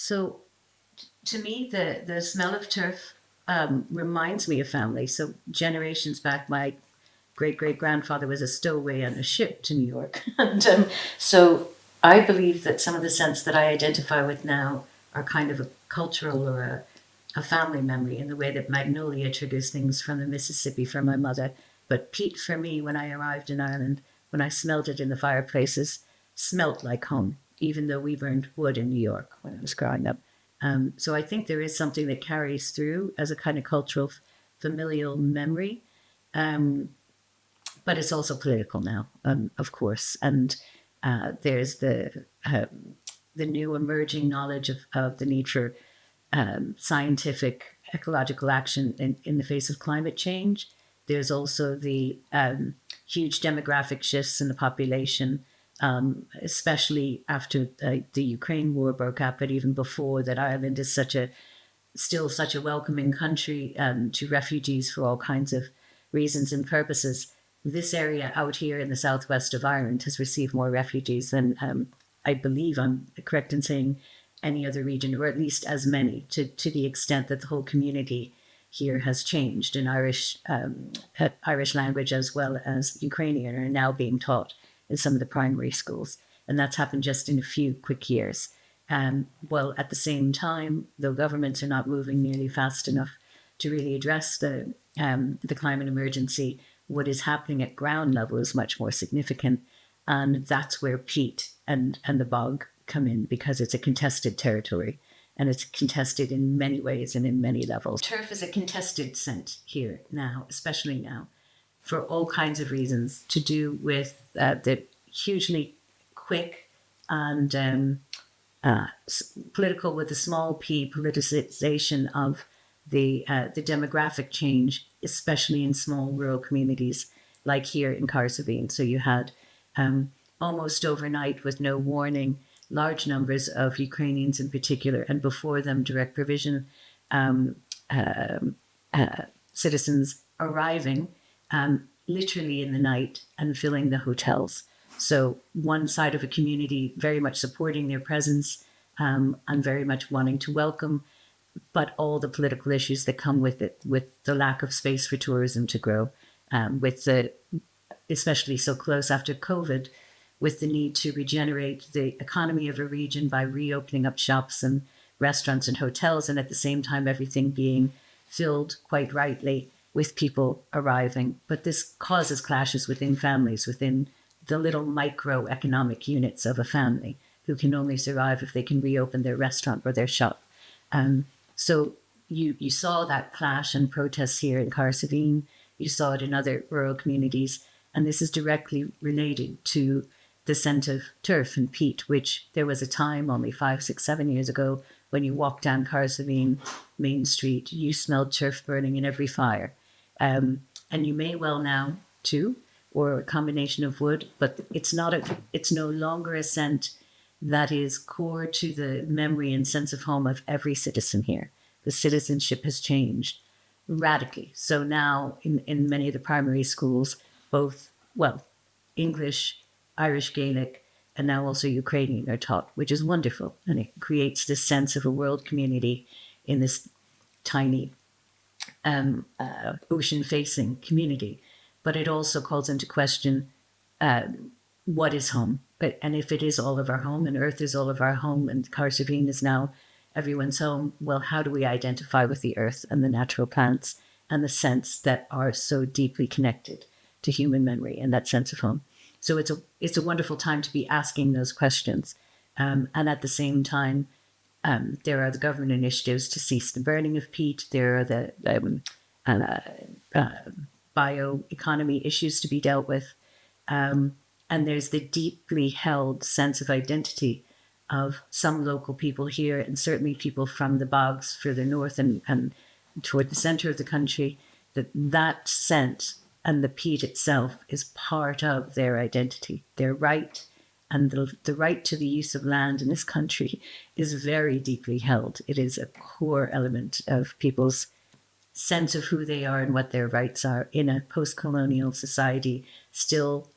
So to me, the smell of turf reminds me of family. So generations back, my great great grandfather was a stowaway on a ship to New York, and so I believe that some of the scents that I identify with now are kind of a cultural or a family memory in the way that magnolia triggers things from the Mississippi for my mother. But peat for me, when I arrived in Ireland, when I smelled it in the fireplaces, smelt like home, even though we burned wood in New York when I was growing up. So I think there is something that carries through as a kind of cultural familial memory. Um, but it's also political now, of course. And there's the new emerging knowledge of the need for scientific ecological action in the face of climate change. There's also the huge demographic shifts in the population, especially after the Ukraine war broke out, but even before that, Ireland is still such a welcoming country to refugees for all kinds of reasons and purposes. This area out here in the southwest of Ireland has received more refugees than I believe I'm correct in saying any other region, or at least as many, to the extent that the whole community here has changed, and Irish language as well as Ukrainian are now being taught in some of the primary schools, and that's happened just in a few quick years. Well, at the same time, though governments are not moving nearly fast enough to really address the climate emergency, what is happening at ground level is much more significant, and that's where peat and the bog come in, because it's a contested territory, and it's contested in many ways and in many levels. Turf is a contested scent here now, especially now, for all kinds of reasons to do with the hugely quick and political with a small p politicization of the demographic change, especially in small rural communities like here in Cahersiveen. So you had almost overnight, with no warning, large numbers of Ukrainians in particular, and before them direct provision um, uh, citizens arriving literally in the night and filling the hotels. So one side of a community very much supporting their presence and very much wanting to welcome, but all the political issues that come with it, with the lack of space for tourism to grow, with the, especially so close after COVID, with the need to regenerate the economy of a region by reopening up shops and restaurants and hotels, and at the same time everything being filled quite rightly with people arriving. But this causes clashes within families, within the little micro economic units of a family, who can only survive if they can reopen their restaurant or their shop. So you saw that clash and protests here in Cahersiveen. You saw it in other rural communities, and this is directly related to the scent of turf and peat, which there was a time only 5, 6, 7 years ago when you walked down Cahersiveen Main Street, you smelled turf burning in every fire. And you may well now too, or a combination of wood, but it's no longer a scent that is core to the memory and sense of home of every citizen here. The citizenship has changed radically. So now in many of the primary schools, both, well, English, Irish Gaelic, and now also Ukrainian are taught, which is wonderful. And it creates this sense of a world community in this tiny ocean facing community. But it also calls into question what is home. And if it is all of our home, and Earth is all of our home, and Cahersiveen is now everyone's home, well, how do we identify with the Earth and the natural plants and the scents that are so deeply connected to human memory and that sense of home? So it's a wonderful time to be asking those questions, and at the same time, there are the government initiatives to cease the burning of peat. There are the bioeconomy issues to be dealt with. And there's the deeply held sense of identity of some local people here, and certainly people from the bogs further north and toward the center of the country, that scent and the peat itself is part of their identity. Their right and the right to the use of land in this country is very deeply held. It is a core element of people's sense of who they are and what their rights are in a post-colonial society, still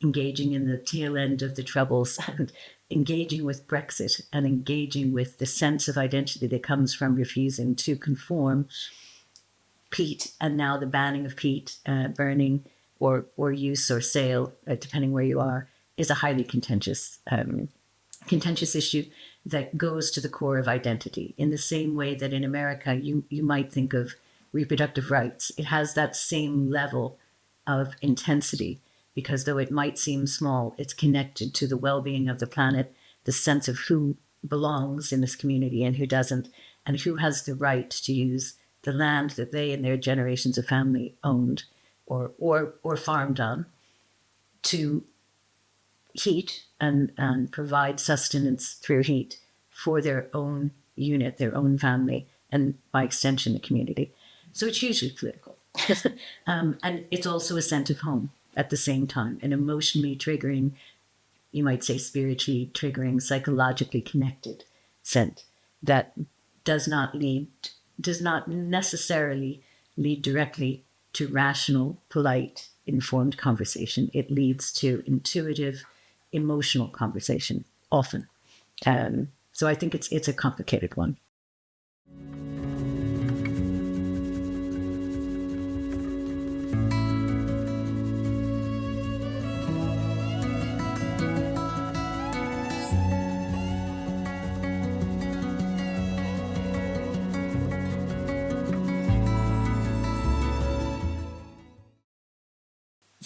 engaging in the tail end of the troubles and engaging with Brexit and engaging with the sense of identity that comes from refusing to conform, peat, and now the banning of peat burning or use or sale, depending where you are, is a highly contentious issue that goes to the core of identity. In the same way that in America, you might think of reproductive rights, it has that same level of intensity, because though it might seem small, it's connected to the well-being of the planet, the sense of who belongs in this community and who doesn't, and who has the right to use the land that they and their generations of family owned or farmed on to heat and provide sustenance through heat for their own unit, their own family, and by extension, the community. So it's hugely political. And it's also a sense of home at the same time, an emotionally triggering, you might say spiritually triggering, psychologically connected scent that does not necessarily lead directly to rational, polite, informed conversation. It leads to intuitive, emotional conversation often. So I think it's a complicated one.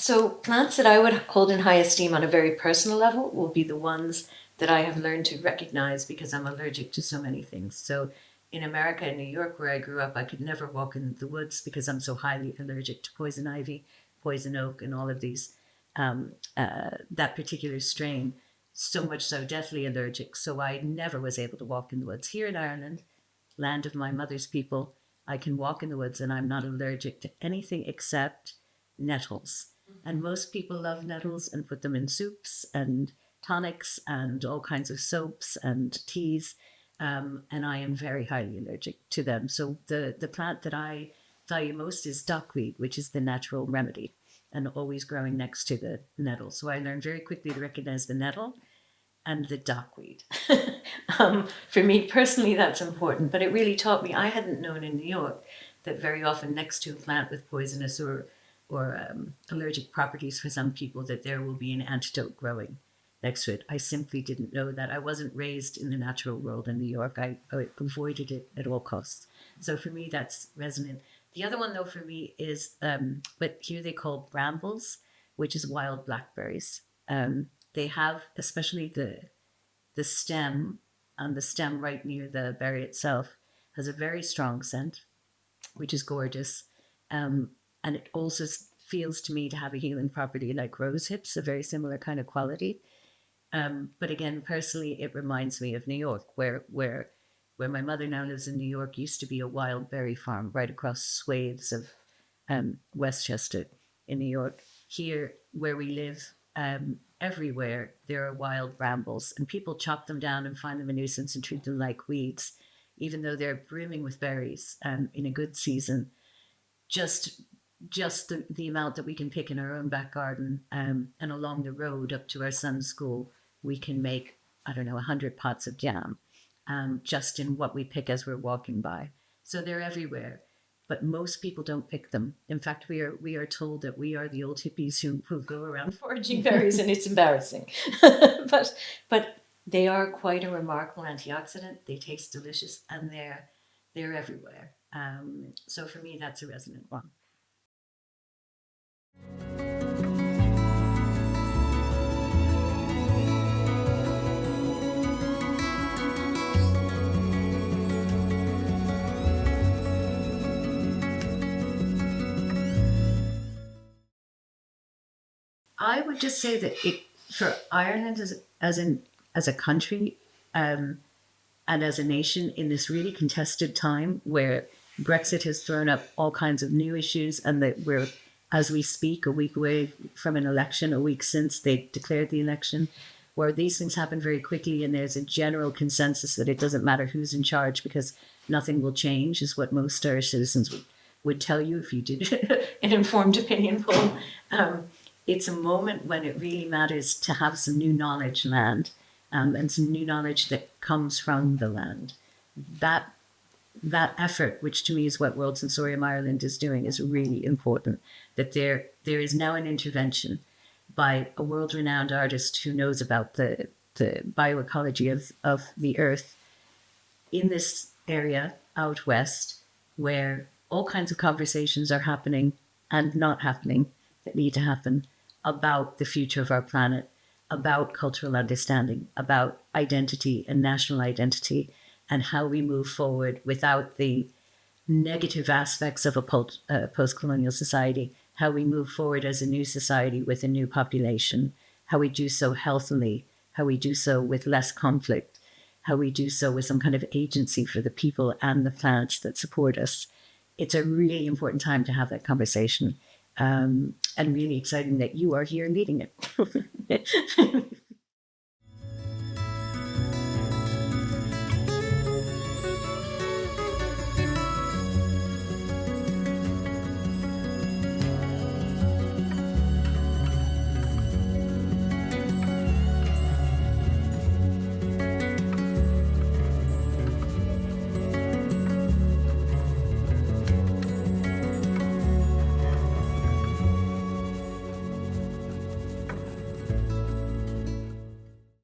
So plants that I would hold in high esteem on a very personal level will be the ones that I have learned to recognize because I'm allergic to so many things. So in America, in New York, where I grew up, I could never walk in the woods because I'm so highly allergic to poison ivy, poison oak, and all of these, that particular strain, so much so deathly allergic. So I never was able to walk in the woods. Here in Ireland, land of my mother's people, I can walk in the woods and I'm not allergic to anything except nettles. And most people love nettles and put them in soups and tonics and all kinds of soaps and teas. And I am very highly allergic to them. So the plant that I value most is dockweed, which is the natural remedy and always growing next to the nettle. So I learned very quickly to recognize the nettle and the dockweed. For me personally, that's important, but it really taught me, I hadn't known in New York that very often next to a plant with poisonous or allergic properties for some people, that there will be an antidote growing next to it. I simply didn't know that. I wasn't raised in the natural world in New York. I avoided it at all costs. So for me, that's resonant. The other one, though, for me is what here they call brambles, which is wild blackberries. They have, especially the stem, and the stem right near the berry itself, has a very strong scent, which is gorgeous. And it also feels to me to have a healing property like rose hips, a very similar kind of quality. But again, personally, it reminds me of New York, where my mother now lives in New York, used to be a wild berry farm right across swathes of Westchester in New York. Here, where we live, everywhere there are wild brambles, and people chop them down and find them a nuisance and treat them like weeds, even though they're brimming with berries in a good season. Just the amount that we can pick in our own back garden, and along the road up to our son's school, we can make, I don't know, 100 pots of jam, just in what we pick as we're walking by. So they're everywhere, but most people don't pick them. In fact, we are told that we are the old hippies who go around foraging berries, and it's embarrassing. but they are quite a remarkable antioxidant. They taste delicious, and they're everywhere. So for me, that's a resonant one. I would just say that for Ireland as a country, and as a nation in this really contested time where Brexit has thrown up all kinds of new issues, and that we're, as we speak, a week away from an election, a week since they declared the election, where these things happen very quickly, and there's a general consensus that it doesn't matter who's in charge because nothing will change, is what most Irish citizens would tell you if you did an informed opinion poll. It's a moment when it really matters to have some new knowledge land and some new knowledge that comes from the land. That that effort, which to me is what World Sensorium Ireland is doing, is really important. That there is now an intervention by a world-renowned artist who knows about the bioecology of the earth in this area out west, where all kinds of conversations are happening and not happening that need to happen about the future of our planet, about cultural understanding, about identity and national identity, and how we move forward without the negative aspects of a post-colonial society, how we move forward as a new society with a new population, how we do so healthily, how we do so with less conflict, how we do so with some kind of agency for the people and the plants that support us. It's a really important time to have that conversation, and really exciting that you are here leading it.